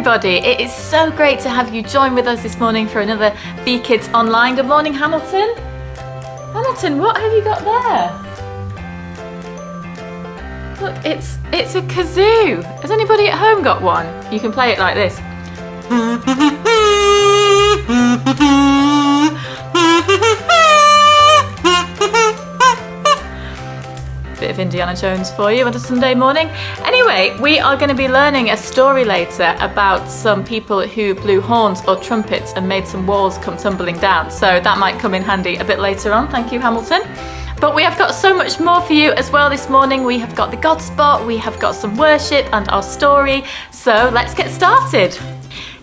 everybody. It is so great to have you join with us this morning for another VKIDS Online. Good morning, Hamilton. Hamilton, what have you got there? Look, it's a kazoo. Has anybody at home got one? You can play it like this. Bit of Indiana Jones for you on a Sunday morning. Anyway, we are going to be learning a story later about some people who blew horns or trumpets and made some walls come tumbling down. So that might come in handy a bit later on. Thank you, Hamilton. But we have got so much more for you as well this morning. We have got the God Spot, we have got some worship and our story. So let's get started.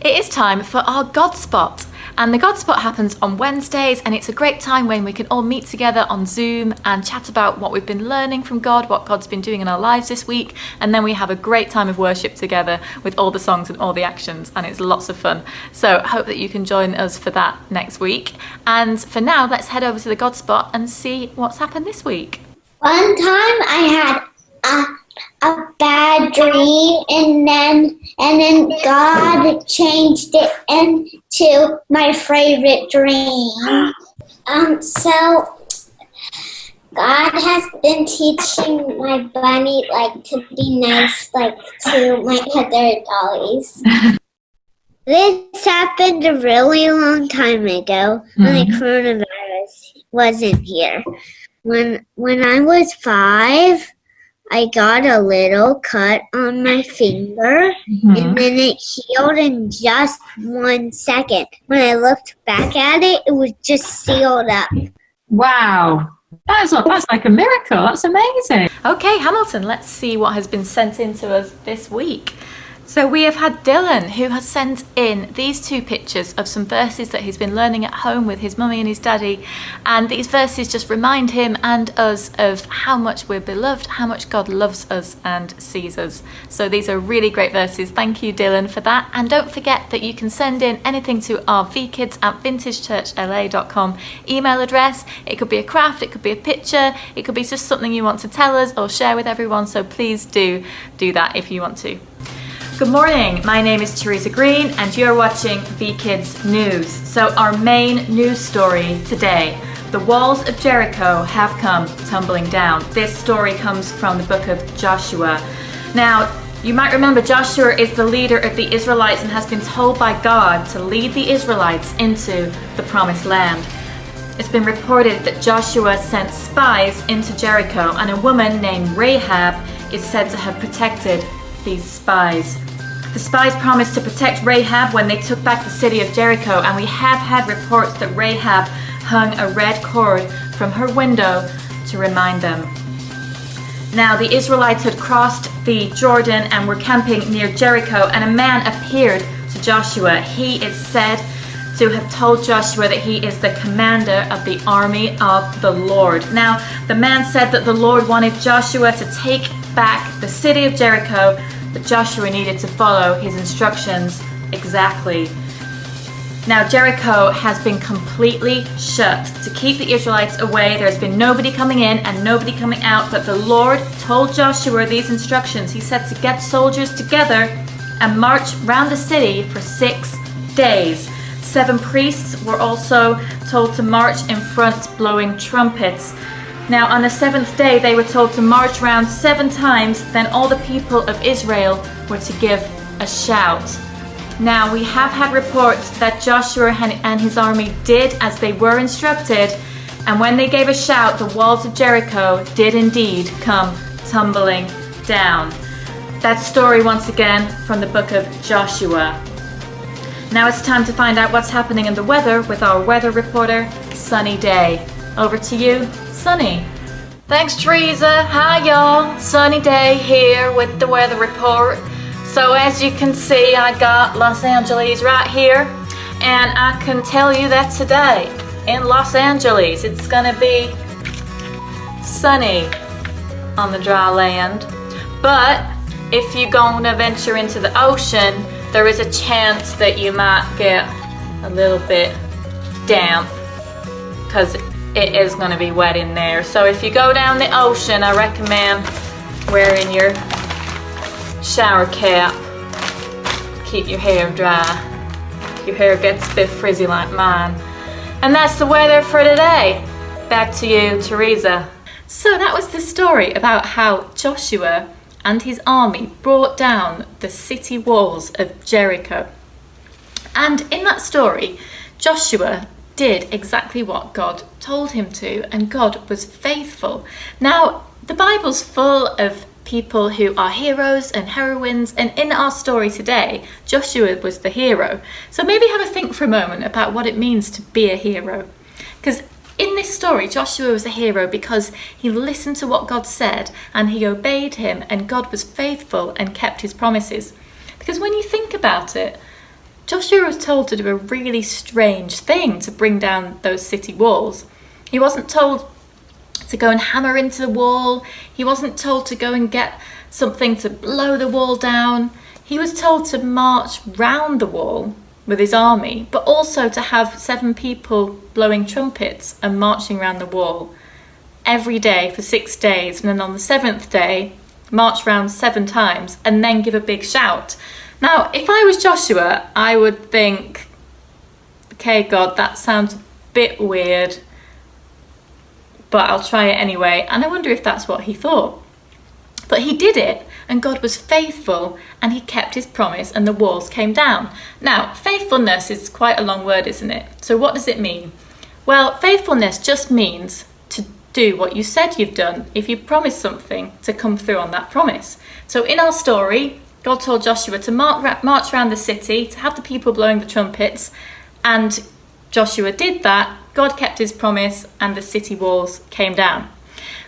It is time for our God Spot. And the God Spot happens on Wednesdays, and it's a great time when we can all meet together on Zoom and chat about what we've been learning from God, what God's been doing in our lives this week, and then we have a great time of worship together with all the songs and all the actions, and it's lots of fun. So I hope that you can join us for that next week. And for now, let's head over to the God Spot and see what's happened this week. One time I had a bad dream, and then God changed it into my favorite dream. So God has been teaching my bunny to be nice to my other dollies. This happened a really long time ago when the coronavirus wasn't here. When I was 5, I got a little cut on my finger, and then it healed in just 1 second. When I looked back at it, it was just sealed up. Wow. That's like a miracle. That's amazing. Okay, Hamilton, let's see what has been sent in to us this week. So we have had Dylan, who has sent in these 2 pictures of some verses that he's been learning at home with his mummy and his daddy. And these verses just remind him and us of how much we're beloved, how much God loves us and sees us. So these are really great verses. Thank you, Dylan, for that. And don't forget that you can send in anything to our vkids@vintagechurchla.com email address. It could be a craft, it could be a picture, it could be just something you want to tell us or share with everyone. So please do that if you want to. Good morning, my name is Teresa Green and you're watching VKIDS News. So our main news story today, the walls of Jericho have come tumbling down. This story comes from the book of Joshua. Now, you might remember Joshua is the leader of the Israelites and has been told by God to lead the Israelites into the promised land. It's been reported that Joshua sent spies into Jericho, and a woman named Rahab is said to have protected these spies. The spies promised to protect Rahab when they took back the city of Jericho, and we have had reports that Rahab hung a red cord from her window to remind them. Now, the Israelites had crossed the Jordan and were camping near Jericho, and a man appeared to Joshua. He is said to have told Joshua that he is the commander of the army of the Lord. Now, the man said that the Lord wanted Joshua to take back the city of Jericho, but Joshua needed to follow his instructions exactly. Now, Jericho has been completely shut to keep the Israelites away. There's been nobody coming in and nobody coming out, but the Lord told Joshua these instructions. He said to get soldiers together and march round the city for 6 days. 7 priests were also told to march in front blowing trumpets. Now, on the 7th day, they were told to march round 7 times. Then all the people of Israel were to give a shout. Now, we have had reports that Joshua and his army did as they were instructed. And when they gave a shout, the walls of Jericho did indeed come tumbling down. That story once again from the book of Joshua. Now it's time to find out what's happening in the weather with our weather reporter, Sunny Day. Over to you, Sunny. Thanks, Teresa. Hi, y'all. Sunny Day here with the weather report. So as you can see, I got Los Angeles right here, and I can tell you that today in Los Angeles, it's gonna be sunny on the dry land. But if you're gonna venture into the ocean, there is a chance that you might get a little bit damp because it is going to be wet in there. So if you go down the ocean, I recommend wearing your shower cap. keep your hair dry. Your hair gets a bit frizzy like mine. And that's the weather for today. Back to you, Teresa. So that was the story about how Joshua and his army brought down the city walls of Jericho. And in that story, Joshua did exactly what God told him to, and God was faithful. Now, the Bible's full of people who are heroes and heroines, and in our story today, Joshua was the hero. So maybe have a think for a moment about what it means to be a hero. Because in this story, Joshua was a hero because he listened to what God said and he obeyed him, and God was faithful and kept his promises. Because when you think about it, Joshua was told to do a really strange thing to bring down those city walls. He wasn't told to go and hammer into the wall. He wasn't told to go and get something to blow the wall down. He was told to march round the wall with his army, but also to have 7 people blowing trumpets and marching around the wall every day for 6 days, and then on the 7th day march round 7 times and then give a big shout. Now, if I was Joshua, I would think, okay, God, that sounds a bit weird, but I'll try it anyway. And I wonder if that's what he thought. But he did it, and God was faithful, and he kept his promise, and the walls came down. Now, faithfulness is quite a long word, isn't it? So what does it mean? Well, faithfulness just means to do what you said you've done. If you promise something, to come through on that promise. So in our story, God told Joshua to march around the city, to have the people blowing the trumpets, and Joshua did that. God kept his promise, and the city walls came down.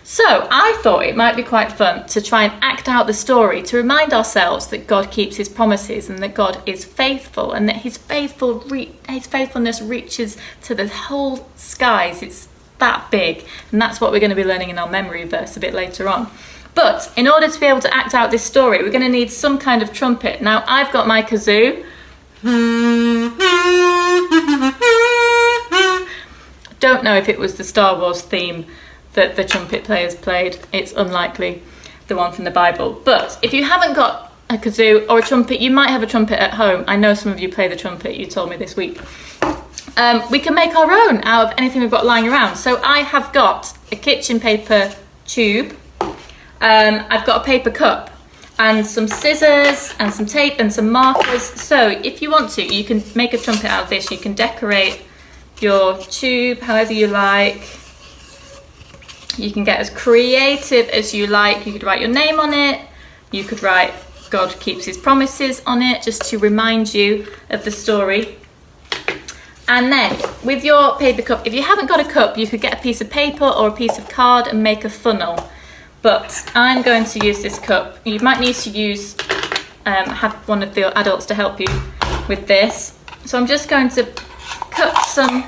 So I thought it might be quite fun to try and act out the story, to remind ourselves that God keeps his promises and that God is faithful, and that his faithfulness reaches to the whole skies. It's that big, and that's what we're going to be learning in our memory verse a bit later on. But in order to be able to act out this story, we're going to need some kind of trumpet. Now, I've got my kazoo. Don't know if it was the Star Wars theme that the trumpet players played. It's unlikely the one from the Bible. But if you haven't got a kazoo or a trumpet, you might have a trumpet at home. I know some of you play the trumpet, you told me this week. We can make our own out of anything we've got lying around. So I have got a kitchen paper tube. I've got a paper cup and some scissors and some tape and some markers. So if you want to, you can make a trumpet out of this. You can decorate your tube however you like. You can get as creative as you like. You could write your name on it. You could write God keeps his promises on it, just to remind you of the story. And then with your paper cup, if you haven't got a cup, you could get a piece of paper or a piece of card and make a funnel. But I'm going to use this cup. You might need to use, have one of the adults to help you with this. So I'm just going to cut some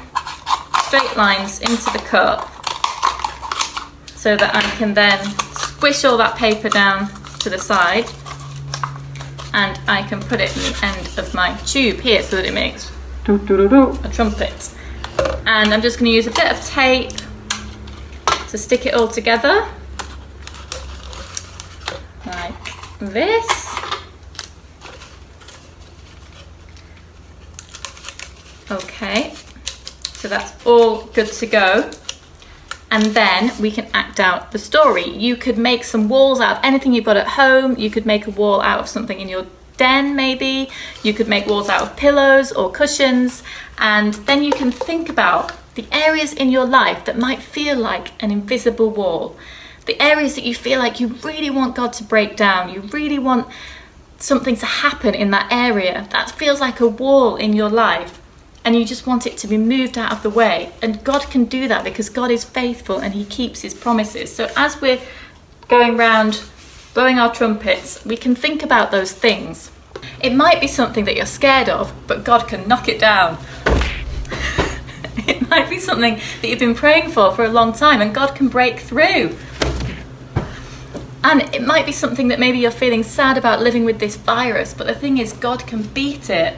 straight lines into the cup so that I can then squish all that paper down to the side, and I can put it in the end of my tube here so that it makes a trumpet. And I'm just going to use a bit of tape to stick it all together like this. Okay, so that's all good to go. And then we can act out the story. You could make some walls out of anything you've got at home. You could make a wall out of something in your den, maybe. You could make walls out of pillows or cushions. And then you can think about the areas in your life that might feel like an invisible wall. The areas that you feel like you really want God to break down. You really want something to happen in that area. That feels like a wall in your life, and you just want it to be moved out of the way. And God can do that because God is faithful and he keeps his promises. So as we're going round blowing our trumpets, we can think about those things. It might be something that you're scared of, but God can knock it down. It might be something that you've been praying for a long time, and God can break through. And it might be something that maybe you're feeling sad about, living with this virus, but the thing is, God can beat it.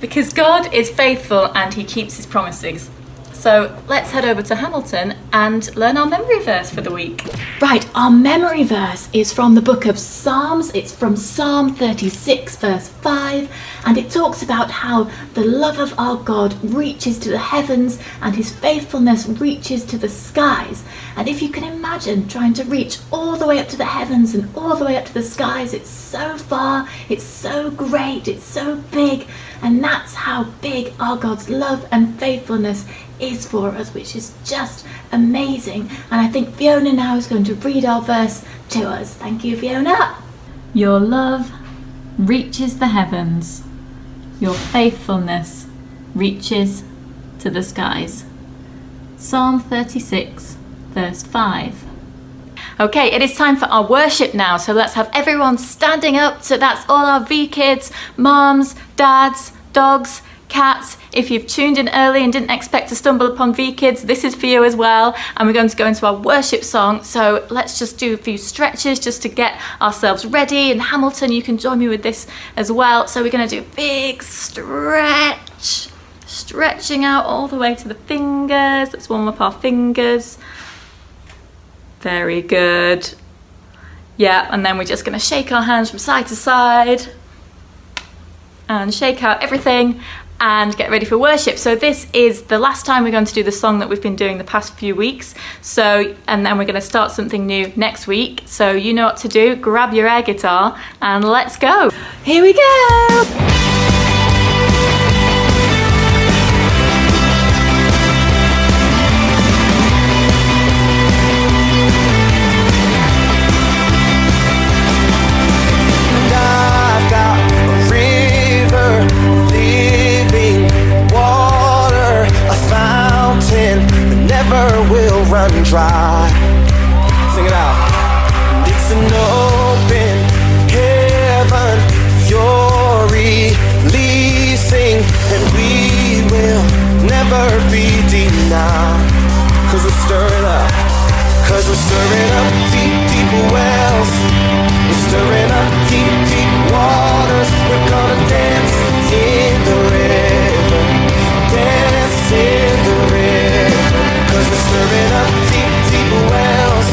Because God is faithful and he keeps his promises. So let's head over to Hamilton and learn our memory verse for the week. Right, our memory verse is from the book of Psalms. It's from Psalm 36 verse 5, and it talks about how the love of our God reaches to the heavens and his faithfulness reaches to the skies. And if you can imagine trying to reach all the way up to the heavens and all the way up to the skies, it's so far, it's so great, it's so big, and that's how big our God's love and faithfulness is for us, which is just amazing. And I think Fiona now is going to read our verse to us. Thank you, Fiona. Your love reaches the heavens. Your faithfulness reaches to the skies. Psalm 36, verse 5. Okay, it is time for our worship now, so let's have everyone standing up. So that's all our VKIDS, moms, dads, dogs, cats. If you've tuned in early and didn't expect to stumble upon VKIDS, this is for you as well. And we're going to go into our worship song. So let's just do a few stretches just to get ourselves ready. And Hamilton, you can join me with this as well. So we're going to do a big stretch, stretching out all the way to the fingers. Let's warm up our fingers. Very good. Yeah, and then we're just going to shake our hands from side to side and shake out everything and get ready for worship. So this is the last time we're going to do the song that we've been doing the past few weeks. So, and then we're going to start something new next week. So you know what to do. Grab your air guitar and let's go. Here we go. Run dry. Sing it out. It's an open heaven. You're releasing, and we will never be denied. Cause we're stirring up. Cause we're stirring up deep, deep wells. We're stirring up deep, deep waters. We're gonna dance in the river. Dance in the river. Cause we're stirring up deep, deep wells.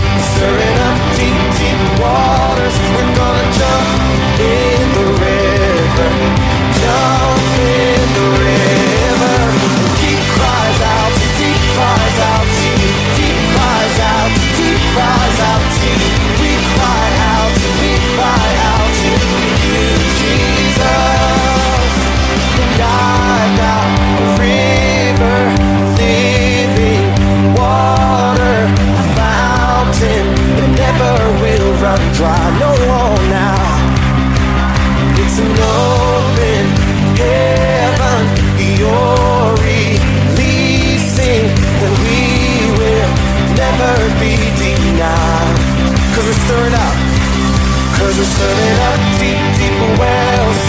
We're stirring up deep, deep waters. We're gonna jump in the river. Jump in the river. Deep cries out, deep cries out to you. Deep cries out, deep cries out to you. We cry out to you, Jesus. And I've got a river. Water, a fountain that never will run dry. No more now. It's an open heaven. You're releasing, and we will never be denied. Cause we're stirring up. Cause we're stirring up deep, deep wells.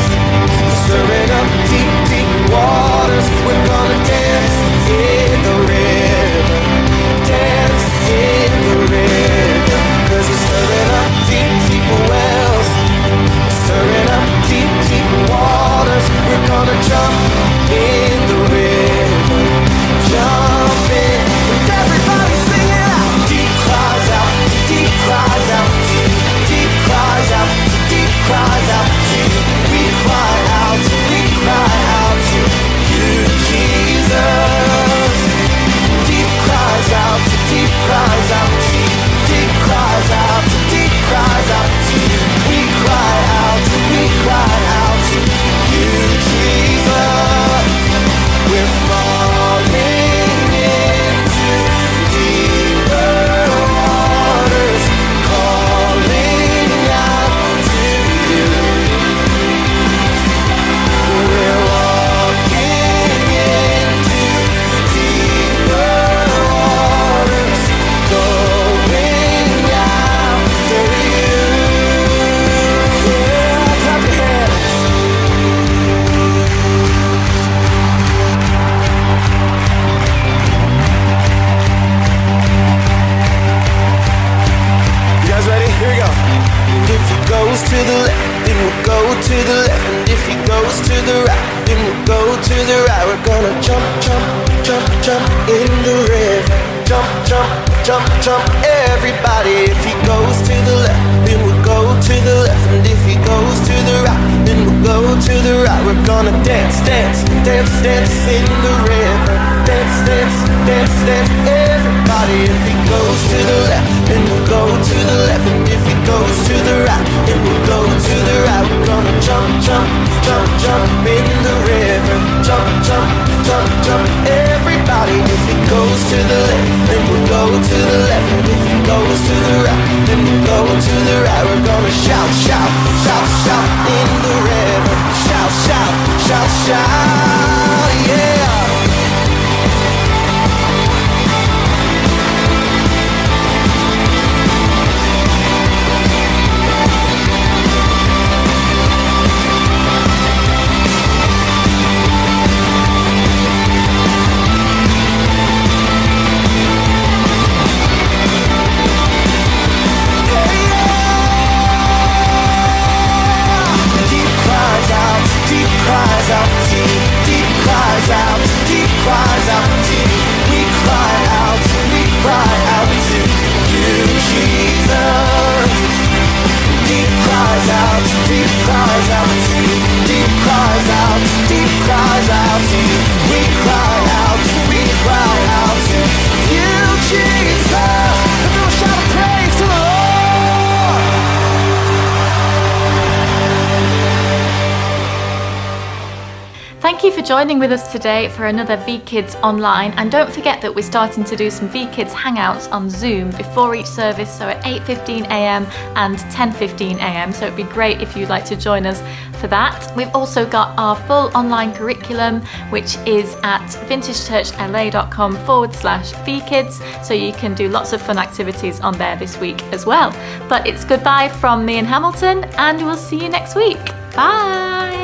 We're stirring up deep, deep waters. We're gonna dance in the river. Dance in the river. Cause we're stirring up deep, deep wells. We're stirring up deep, deep waters. We're gonna jump in the river. Jump in. With everybody singing out. Deep cries out, deep cries out to you. Deep cries out, deep cries out to you. We cry out to you, Jesus. jump in the river. Jump, jump, jump, jump, everybody. If he goes to the left, then we'll go to the left. And if he goes to the right, then we'll go to the right. We're gonna dance, dance, dance, dance in the river. Dance, dance, dance, dance, everybody. If he goes to the left, then we'll go to the left. And if he goes to the right, then we'll go to the right. We're gonna jump, jump, jump, jump in the river. Jump, jump, jump, jump, everybody. If he goes to the left, then we'll go to the left. And if he goes to the right, then we'll go to the right. We're gonna shout, shout, shout, shout in the river. Shout, shout, shout, shout, yeah. Thank you for joining with us today for another VKIDS online, and don't forget that we're starting to do some VKIDS Hangouts on Zoom before each service, so at 8:15 a.m. and 10:15 a.m. so it'd be great if you'd like to join us for that. We've also got our full online curriculum, which is at vintagechurchla.com/VKIDS, so you can do lots of fun activities on there this week as well. But it's goodbye from me in Hamilton, and we'll see you next week. Bye!